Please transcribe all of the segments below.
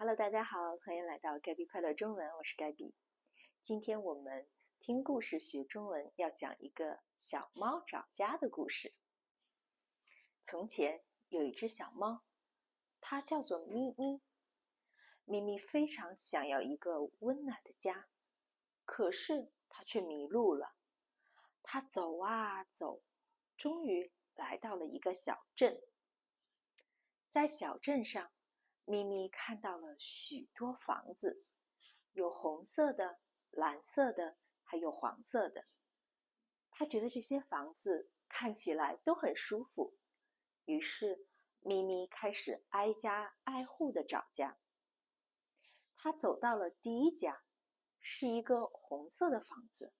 Hello， 大家好，欢迎来到盖比快乐中文，我是盖比。今天我们听故事学中文，要讲一个小猫找家的故事。从前有一只小猫，它叫做咪咪。咪咪非常想要一个温暖的家，可是它却迷路了。它走啊走，终于来到了一个小镇。在小镇上，咪咪看到了许多房子，有红色的、蓝色的，还有黄色的。她觉得这些房子看起来都很舒服，于是咪咪开始挨家挨户地找家。她走到了第一家，是一个红色的房子，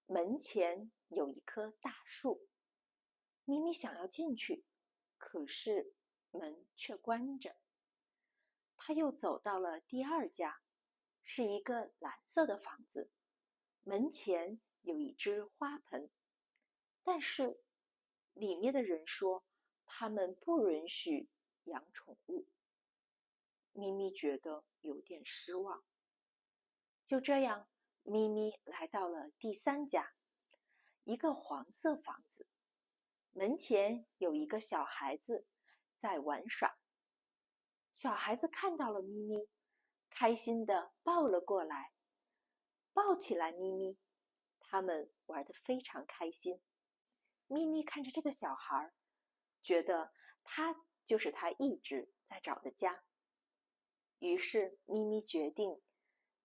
门前有一棵大树。咪咪想要进去，可是门却关着。他又走到了第二家，是一个蓝色的房子，门前有一只花盆，但是里面的人说他们不允许养宠物。咪咪觉得有点失望。就这样，咪咪来到了第三家，一个黄色房子，门前有一个小孩子在玩耍。小孩子看到了咪咪，开心地抱了过来，抱起来咪咪，他们玩得非常开心。咪咪看着这个小孩，觉得他就是他一直在找的家。于是咪咪决定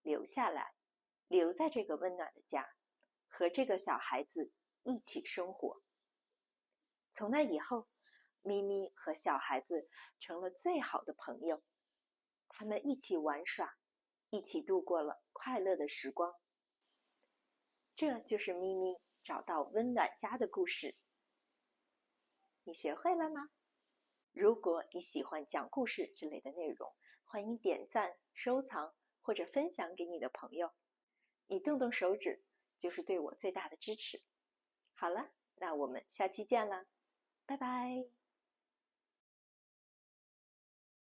留下来，留在这个温暖的家，和这个小孩子一起生活。从那以后，咪咪和小孩子成了最好的朋友，他们一起玩耍，一起度过了快乐的时光。这就是咪咪找到温暖家的故事。你学会了吗？如果你喜欢讲故事之类的内容，欢迎点赞、收藏或者分享给你的朋友。你动动手指，就是对我最大的支持。好了，那我们下期见了，拜拜。